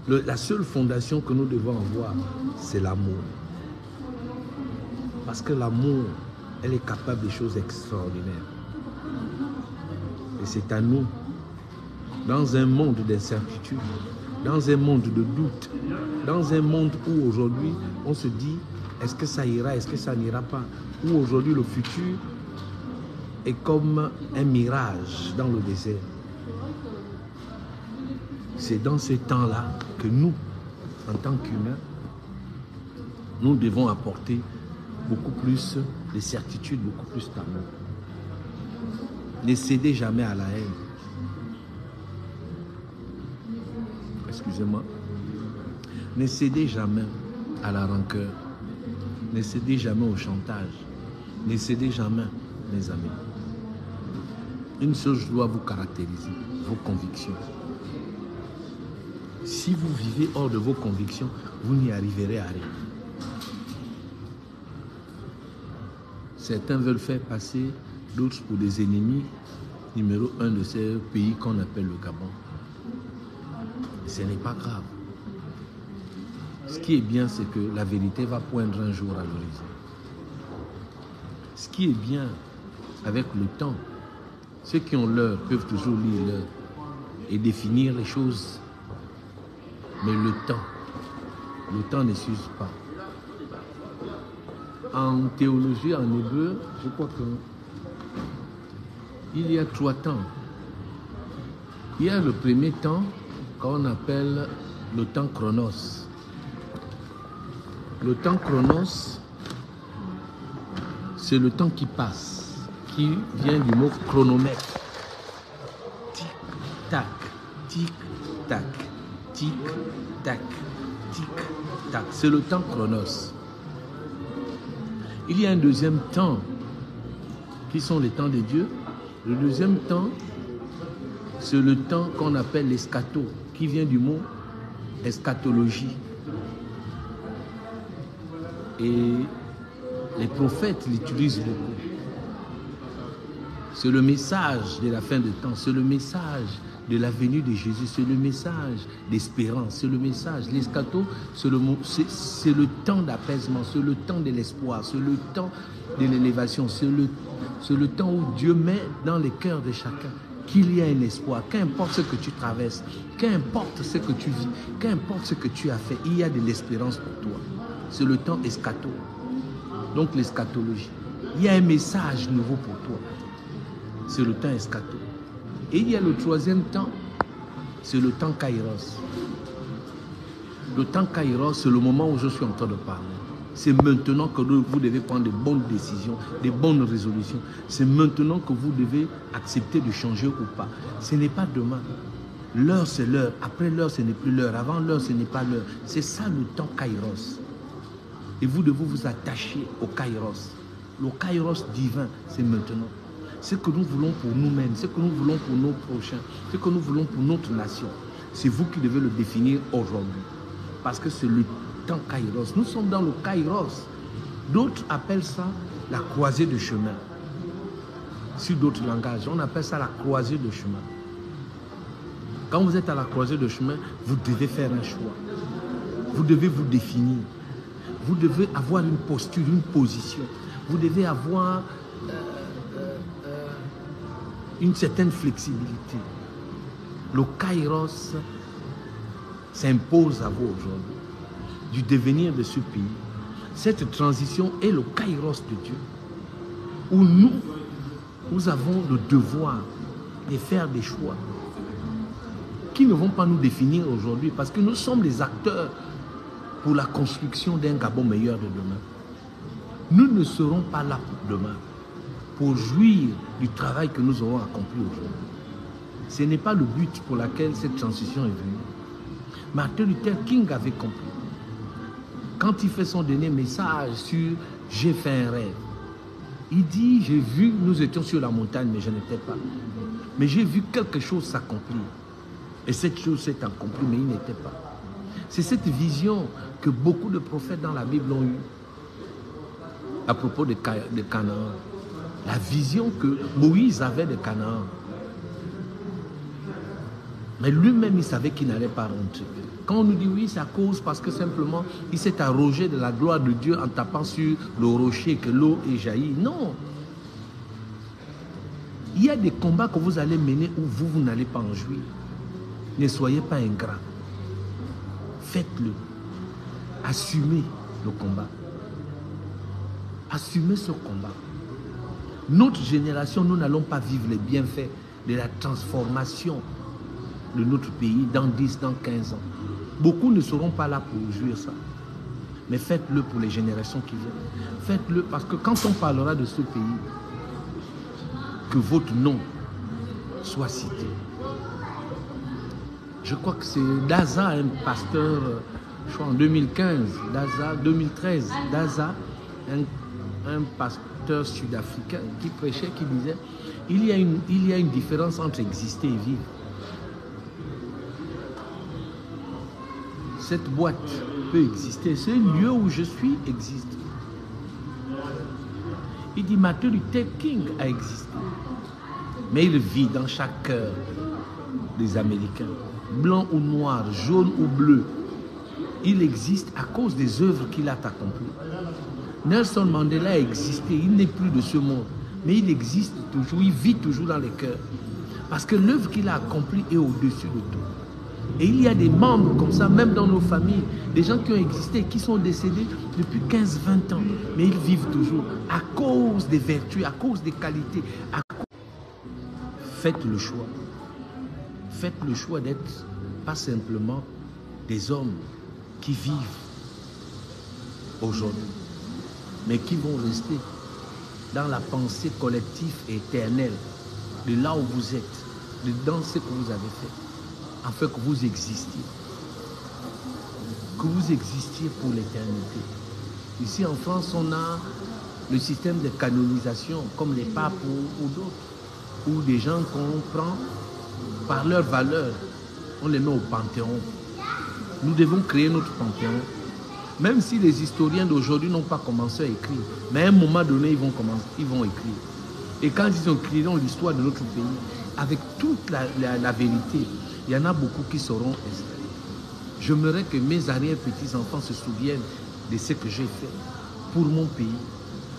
Speaker 1: La seule fondation que nous devons avoir, c'est l'amour. Parce que l'amour, elle est capable de choses extraordinaires. Et c'est à nous, dans un monde d'incertitude, dans un monde de doute, dans un monde où aujourd'hui on se dit, est-ce que ça ira, est-ce que ça n'ira pas? Où aujourd'hui le futur est comme un mirage dans le désert. C'est dans ces temps-là que nous, en tant qu'humains, nous devons apporter beaucoup plus de certitude, beaucoup plus d'amour. Ne cédez jamais à la haine. Excusez-moi. Ne cédez jamais à la rancœur. Ne cédez jamais au chantage. Ne cédez jamais, mes amis. Une chose doit vous caractériser, vos convictions. Si vous vivez hors de vos convictions, vous n'y arriverez à rien. Certains veulent faire passer d'autres pour des ennemis numéro 1 de ces pays qu'on appelle le Gabon. Ce n'est pas grave. Ce qui est bien, c'est que la vérité va poindre un jour à l'horizon. Ce qui est bien avec le temps, ceux qui ont l'heure peuvent toujours lire l'heure et définir les choses. Mais le temps ne s'use pas. En théologie, en hébreu, je crois qu'il y a 3 temps. Il y a le premier temps qu'on appelle le temps chronos. Le temps chronos, c'est le temps qui passe, qui vient du mot chronomètre. Tic-tac, tic-tac, tic-tac, tic-tac. C'est le temps chronos. Il y a un deuxième temps, qui sont les temps de Dieu. Le deuxième temps, c'est le temps qu'on appelle l'eschato, qui vient du mot eschatologie. Et les prophètes l'utilisent beaucoup. C'est le message de la fin des temps, c'est le message de la venue de Jésus, c'est le message d'espérance, c'est le message. L'eschaton, c'est le temps d'apaisement, c'est le temps de l'espoir, c'est le temps de l'élévation, c'est le temps où Dieu met dans les cœurs de chacun qu'il y a un espoir, qu'importe ce que tu traverses, qu'importe ce que tu vis, qu'importe ce que tu as fait, il y a de l'espérance pour toi. C'est le temps eschaton. Donc l'eschatologie. Il y a un message nouveau pour toi. C'est le temps eschaton. Et il y a le troisième temps, c'est le temps kairos. Le temps kairos, c'est le moment où je suis en train de parler. C'est maintenant que vous devez prendre de bonnes décisions, de bonnes résolutions. C'est maintenant que vous devez accepter de changer ou pas. Ce n'est pas demain. L'heure, c'est l'heure. Après l'heure, ce n'est plus l'heure. Avant l'heure, ce n'est pas l'heure. C'est ça le temps kairos. Et vous devez vous attacher au kairos. Le kairos divin, c'est maintenant. Ce que nous voulons pour nous-mêmes, ce que nous voulons pour nos prochains, ce que nous voulons pour notre nation, c'est vous qui devez le définir aujourd'hui. Parce que c'est le temps kairos. Nous sommes dans le kairos. D'autres appellent ça la croisée de chemin. Sur d'autres langages, on appelle ça la croisée de chemin. Quand vous êtes à la croisée de chemin, vous devez faire un choix. Vous devez vous définir. Vous devez avoir une posture, une position. Vous devez avoir une certaine flexibilité. Le kairos s'impose à vous aujourd'hui, du devenir de ce pays. Cette transition est le kairos de Dieu, où nous avons le devoir de faire des choix qui ne vont pas nous définir aujourd'hui, parce que nous sommes les acteurs pour la construction d'un Gabon meilleur de demain. Nous ne serons pas là pour demain, pour jouir du travail que nous aurons accompli aujourd'hui. Ce n'est pas le but pour lequel cette transition est venue. Martin Luther King avait compris. Quand il fait son dernier message sur « J'ai fait un rêve », il dit « J'ai vu, nous étions sur la montagne, mais je n'étais pas. Mais j'ai vu quelque chose s'accomplir. Et cette chose s'est accomplie, mais il n'était pas. » C'est cette vision que beaucoup de prophètes dans la Bible ont eue à propos de Canaan. La vision que Moïse avait de Canaan. Mais lui-même, il savait qu'il n'allait pas rentrer. Quand on nous dit oui, c'est à cause parce que simplement, il s'est arrogé de la gloire de Dieu en tapant sur le rocher que l'eau est jaillie. Non. Il y a des combats que vous allez mener où vous n'allez pas en jouir. Ne soyez pas ingrats. Faites-le. Assumez le combat. Assumez ce combat. Notre génération, nous n'allons pas vivre les bienfaits de la transformation de notre pays dans 10, dans 15 ans. Beaucoup ne seront pas là pour jouir ça. Mais faites-le pour les générations qui viennent. Faites-le parce que quand on parlera de ce pays, que votre nom soit cité. Je crois que c'est Daza, un pasteur, je crois en 2015, Daza, 2013, Daza, un pasteur sud-africain qui prêchait, qui disait, il y a une différence entre exister et vivre. Cette boîte peut exister, ce lieu où je suis existe. Il dit, Martin Luther King a existé, mais il vit dans chaque cœur des Américains, blanc ou noir, jaune ou bleu. Il existe à cause des œuvres qu'il a accomplies. Nelson Mandela a existé, il n'est plus de ce monde, mais il existe toujours, il vit toujours dans les cœurs. Parce que l'œuvre qu'il a accomplie est au-dessus de tout. Et il y a des membres comme ça, même dans nos familles, des gens qui ont existé, qui sont décédés depuis 15-20 ans, mais ils vivent toujours à cause des vertus, à cause des qualités. Faites le choix. Faites le choix d'être pas simplement des hommes qui vivent aujourd'hui, mais qui vont rester dans la pensée collective et éternelle de là où vous êtes, dans ce que vous avez fait, afin que vous existiez. Que vous existiez pour l'éternité. Ici en France, on a le système de canonisation, comme les papes ou d'autres, où des gens qu'on prend par leurs valeurs, on les met au Panthéon. Nous devons créer notre Panthéon. Même si les historiens d'aujourd'hui n'ont pas commencé à écrire, mais à un moment donné, ils vont écrire. Et quand ils écriront l'histoire de notre pays, avec toute la vérité, il y en a beaucoup qui seront extraits. J'aimerais que mes arrière-petits-enfants se souviennent de ce que j'ai fait pour mon pays.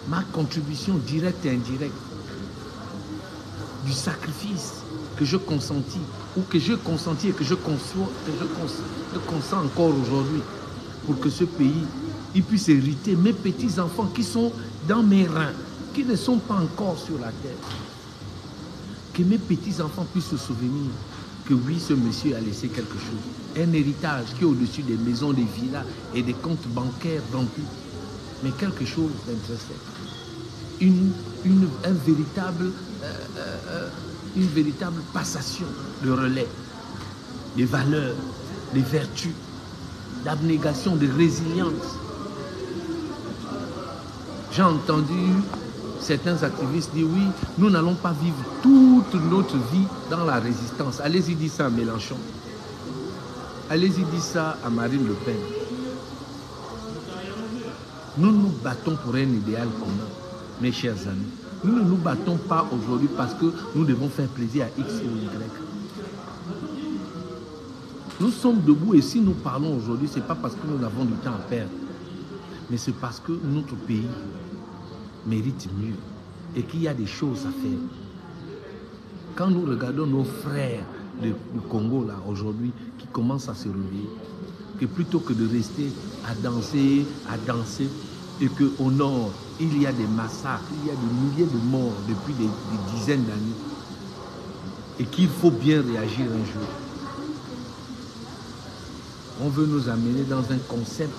Speaker 1: Ma contribution directe et indirecte, du sacrifice que je consentis, ou que je consentis et que je consens encore aujourd'hui, pour que ce pays il puisse hériter mes petits-enfants qui sont dans mes reins, qui ne sont pas encore sur la terre. Que mes petits-enfants puissent se souvenir que oui, ce monsieur a laissé quelque chose. Un héritage qui est au-dessus des maisons, des villas et des comptes bancaires remplis. Mais quelque chose d'intéressant. Une véritable passation de relais. Des valeurs, des vertus, d'abnégation, de résilience. J'ai entendu certains activistes dire oui, nous n'allons pas vivre toute notre vie dans la résistance. Allez-y dire ça à Mélenchon. Allez-y dire ça à Marine Le Pen. Nous nous battons pour un idéal commun, mes chers amis. Nous ne nous battons pas aujourd'hui parce que nous devons faire plaisir à X ou Y. Nous sommes debout et si nous parlons aujourd'hui, ce n'est pas parce que nous avons du temps à perdre, mais c'est parce que notre pays mérite mieux et qu'il y a des choses à faire. Quand nous regardons nos frères du Congo là aujourd'hui qui commencent à se réveiller, que plutôt que de rester à danser et qu'au nord il y a des massacres, il y a des milliers de morts depuis des dizaines d'années et qu'il faut bien réagir un jour. On veut nous amener dans un concept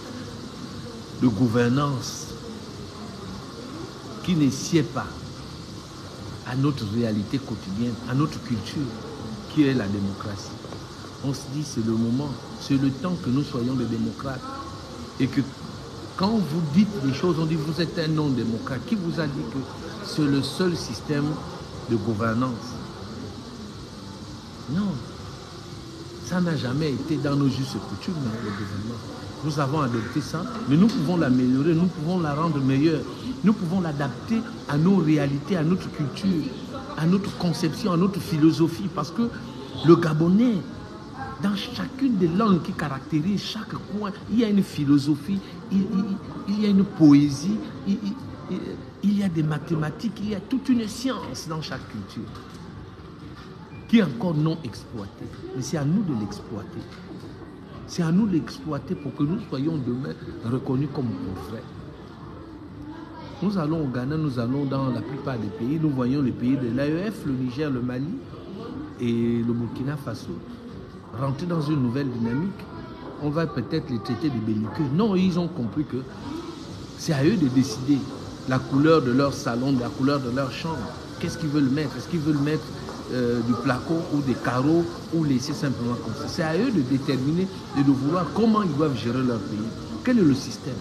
Speaker 1: de gouvernance qui ne sied pas à notre réalité quotidienne, à notre culture, qui est la démocratie. On se dit c'est le moment, c'est le temps que nous soyons des démocrates. Et que quand vous dites des choses, on dit vous êtes un non-démocrate. Qui vous a dit que c'est le seul système de gouvernance? Non. Ça n'a jamais été dans nos us et coutumes, le gouvernement. Nous avons adopté ça, mais nous pouvons l'améliorer, nous pouvons la rendre meilleure. Nous pouvons l'adapter à nos réalités, à notre culture, à notre conception, à notre philosophie. Parce que le Gabonais, dans chacune des langues qui caractérisent chaque coin, il y a une philosophie, il y a une poésie, il y a des mathématiques, il y a toute une science dans chaque culture qui est encore non exploitée. Mais c'est à nous de l'exploiter. C'est à nous de l'exploiter pour que nous soyons demain reconnus comme frères. Nous allons au Ghana, nous allons dans la plupart des pays, nous voyons les pays de l'AEF, le Niger, le Mali et le Burkina Faso rentrer dans une nouvelle dynamique. On va peut-être les traiter de belliqueux. Non, ils ont compris que c'est à eux de décider la couleur de leur salon, la couleur de leur chambre. Qu'est-ce qu'ils veulent mettre? Est-ce qu'ils veulent mettre du placo ou des carreaux ou laisser simplement comme ça? C'est à eux de déterminer et de vouloir comment ils doivent gérer leur pays. Quel est le système?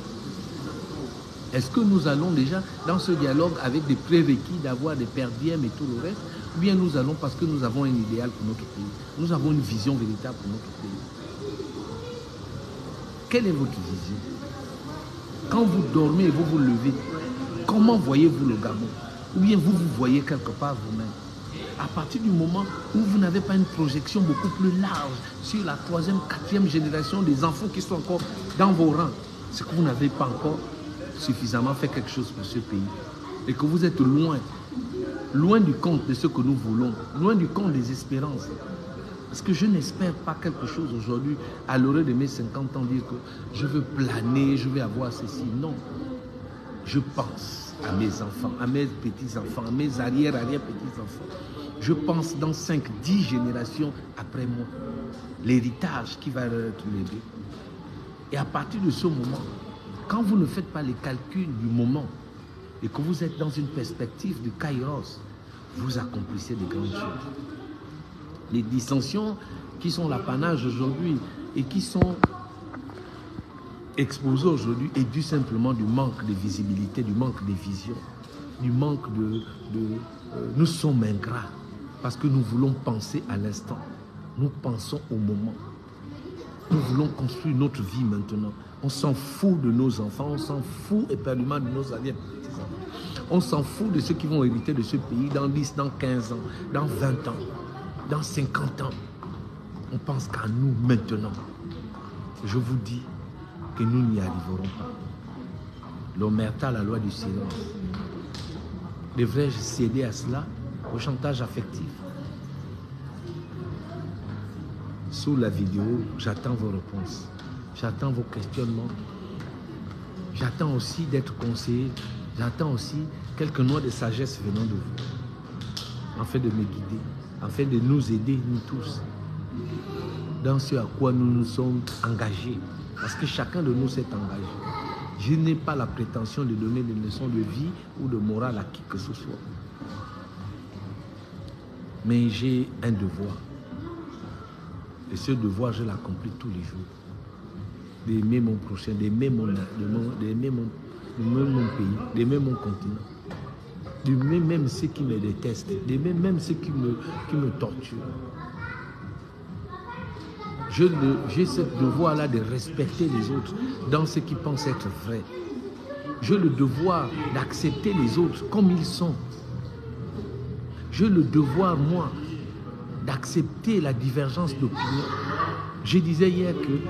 Speaker 1: Est-ce que nous allons déjà dans ce dialogue avec des prérequis d'avoir des per diem et tout le reste, ou bien nous allons parce que nous avons un idéal pour notre pays, nous avons une vision véritable pour notre pays? Quelle est votre vision? Quand vous dormez et vous vous levez, comment voyez-vous le Gabon? Ou bien vous vous voyez quelque part vous-même? À partir du moment où vous n'avez pas une projection beaucoup plus large sur la 3e, 4e génération des enfants qui sont encore dans vos rangs, c'est que vous n'avez pas encore suffisamment fait quelque chose pour ce pays. Et que vous êtes loin du compte de ce que nous voulons, loin du compte des espérances. Parce que je n'espère pas quelque chose aujourd'hui, à l'heure de mes 50 ans, dire que je veux planer, je vais avoir ceci. Non. Je pense à mes enfants, à mes petits-enfants, à mes arrière-petits-enfants. Je pense dans 5, 10 générations après moi, l'héritage qui va leur être légué. Et à partir de ce moment, quand vous ne faites pas les calculs du moment et que vous êtes dans une perspective de kairos, vous accomplissez de grandes choses. Les dissensions qui sont l'apanage aujourd'hui et qui sont exposées aujourd'hui est dû simplement du manque de visibilité, du manque de vision, du manque de... nous sommes ingrats parce que nous voulons penser à l'instant. Nous pensons au moment. Nous voulons construire notre vie maintenant. On s'en fout de nos enfants, on s'en fout éperdument de nos arrière-petits-enfants. On s'en fout de ceux qui vont hériter de ce pays dans 10, dans 15 ans, dans 20 ans, dans 50 ans. On pense qu'à nous maintenant. Je vous dis que nous n'y arriverons pas. L'omerta, la loi du silence. Devrais-je céder à cela, au chantage affectif? Sous la vidéo, j'attends vos réponses. J'attends vos questionnements. J'attends aussi d'être conseillé. J'attends aussi quelques noix de sagesse venant de vous, afin de me guider, afin de nous aider, nous tous, dans ce à quoi nous nous sommes engagés. Parce que chacun de nous s'est engagé. Je n'ai pas la prétention de donner des leçons de vie ou de morale à qui que ce soit. Mais j'ai un devoir. Et ce devoir, je l'accomplis tous les jours. D'aimer mon prochain, d'aimer mon pays, d'aimer mon continent. D'aimer même ceux qui me détestent, d'aimer même ceux qui me torturent. J'ai ce devoir-là de respecter les autres dans ce qu'ils pensent être vrai. J'ai le devoir d'accepter les autres comme ils sont. J'ai le devoir, moi, d'accepter la divergence d'opinion. Je disais hier que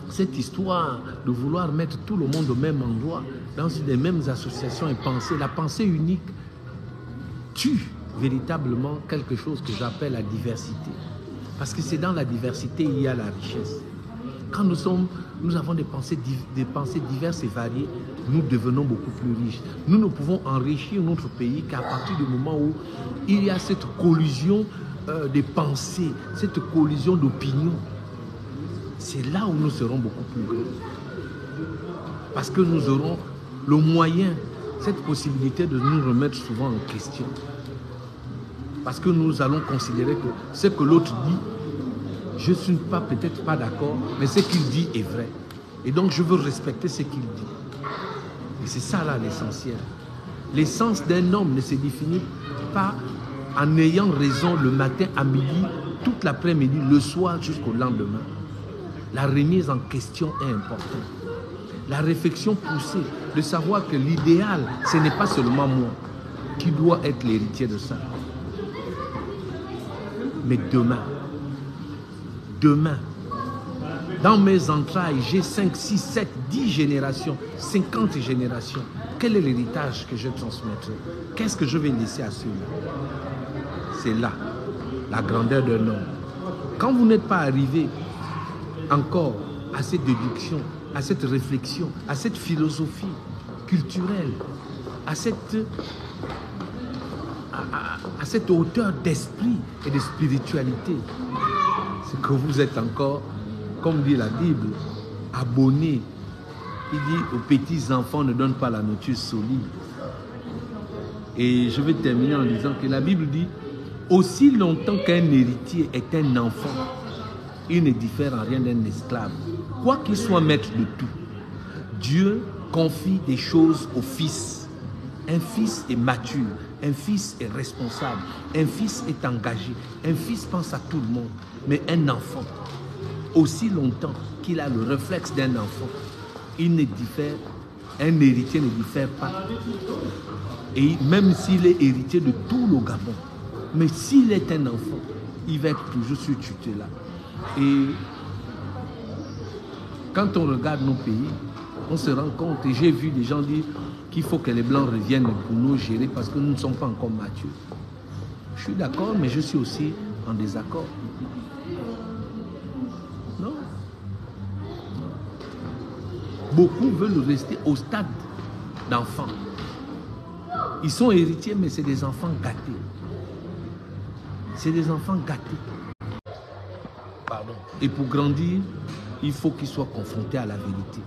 Speaker 1: cette histoire de vouloir mettre tout le monde au même endroit, dans les mêmes associations et penser, la pensée unique tue véritablement quelque chose que j'appelle la diversité. Parce que c'est dans la diversité qu'il y a la richesse. Quand nous avons des pensées diverses et variées, nous devenons beaucoup plus riches. Nous ne pouvons enrichir notre pays qu'à partir du moment où il y a cette collision des pensées, cette collision d'opinions. C'est là où nous serons beaucoup plus grands. Parce que nous aurons le moyen, cette possibilité de nous remettre souvent en question. Parce que nous allons considérer que ce que l'autre dit, je ne suis peut-être pas d'accord, mais ce qu'il dit est vrai. Et donc je veux respecter ce qu'il dit. Et c'est ça là l'essentiel. L'essence d'un homme ne se définit pas en ayant raison le matin à midi, toute l'après-midi, le soir jusqu'au lendemain. La remise en question est importante. La réflexion poussée, de savoir que l'idéal, ce n'est pas seulement moi qui dois être l'héritier de ça. Mais demain, dans mes entrailles, j'ai 5, 6, 7, 10 générations, 50 générations. Quel est l'héritage que je transmettrai? Qu'est-ce que je vais laisser à ceux-là? C'est là, la grandeur d'un homme. Quand vous n'êtes pas arrivé encore à cette déduction, à cette réflexion, à cette philosophie culturelle, à cette hauteur d'esprit et de spiritualité, c'est que vous êtes encore, comme dit la Bible, abonné. Il dit aux petits enfants ne donne pas la nourriture solide. Et je vais terminer en disant que la Bible dit aussi longtemps qu'un héritier est un enfant, il ne diffère en rien d'un esclave. Quoi qu'il soit maître de tout, Dieu confie des choses au fils. Un fils est mature, un fils est responsable, un fils est engagé, un fils pense à tout le monde. Mais un enfant, aussi longtemps qu'il a le réflexe d'un enfant, il ne diffère, un héritier ne diffère pas. Et même s'il est héritier de tout le Gabon, mais s'il est un enfant, il va être toujours sur tutelle là. Et quand on regarde nos pays, on se rend compte, et j'ai vu des gens dire qu'il faut que les Blancs reviennent pour nous gérer parce que nous ne sommes pas encore matures. Je suis d'accord, mais je suis aussi en désaccord. Non. Beaucoup veulent rester au stade d'enfants. Ils sont héritiers, mais c'est des enfants gâtés. C'est des enfants gâtés. Pardon. Et pour grandir, il faut qu'ils soient confrontés à la vérité.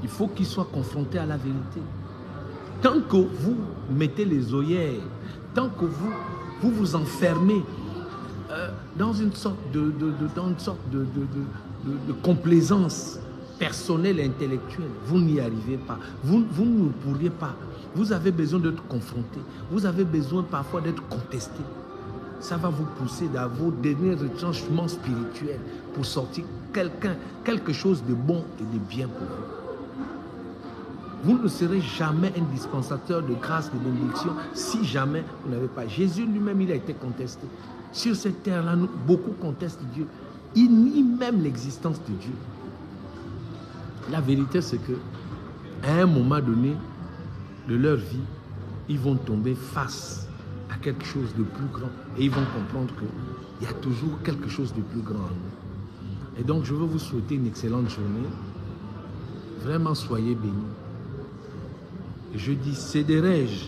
Speaker 1: Il faut qu'ils soient confrontés à la vérité. Tant que vous mettez les œillères, tant que vous vous enfermez dans une sorte de complaisance personnelle et intellectuelle, vous n'y arrivez pas. Vous ne pourriez pas. Vous avez besoin d'être confronté. Vous avez besoin parfois d'être contesté. Ça va vous pousser dans vos derniers retranchements spirituels pour sortir quelque chose de bon et de bien pour vous. Vous ne serez jamais un dispensateur de grâce, de bénédiction, si jamais vous n'avez pas. Jésus lui-même, il a été contesté. Sur cette terre-là, beaucoup contestent Dieu. Ils nient même l'existence de Dieu. La vérité, c'est que à un moment donné de leur vie, ils vont tomber face à quelque chose de plus grand et ils vont comprendre qu'il y a toujours quelque chose de plus grand en nous. Et donc, je veux vous souhaiter une excellente journée. Vraiment, soyez bénis. Je dis, céderai-je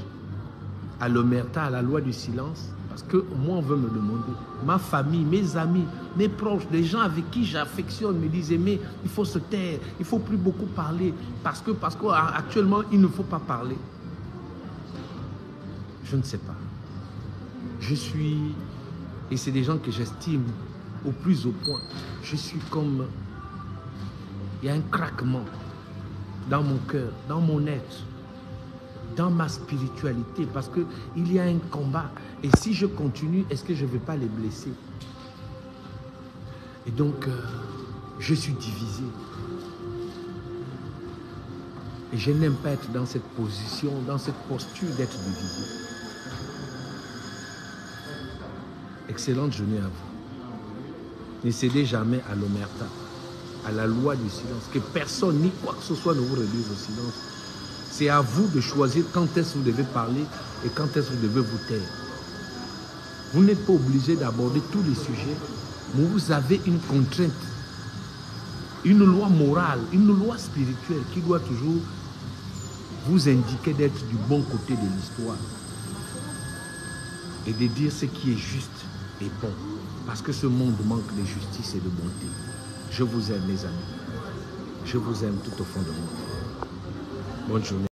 Speaker 1: à l'omerta, à la loi du silence? Parce que moi, on veut me demander. Ma famille, mes amis, mes proches, les gens avec qui j'affectionne me disaient, mais il faut se taire, il ne faut plus beaucoup parler, parce qu'actuellement, il ne faut pas parler. Je ne sais pas. Je suis, et c'est des gens que j'estime au plus haut point, je suis comme, il y a un craquement dans mon cœur, dans mon être, dans ma spiritualité, parce qu'il y a un combat. Et si je continue, est-ce que je ne vais pas les blesser? Et donc, je suis divisé. Et je n'aime pas être dans cette position, dans cette posture d'être divisé. Excellente journée à vous. Ne cédez jamais à l'omerta, à la loi du silence. Que personne ni quoi que ce soit ne vous réduise au silence. C'est à vous de choisir quand est-ce que vous devez parler et quand est-ce que vous devez vous taire. Vous n'êtes pas obligé d'aborder tous les sujets, mais vous avez une contrainte, une loi morale, une loi spirituelle qui doit toujours vous indiquer d'être du bon côté de l'histoire et de dire ce qui est juste et bon. Parce que ce monde manque de justice et de bonté. Je vous aime, mes amis. Je vous aime tout au fond de moi. Bonne journée.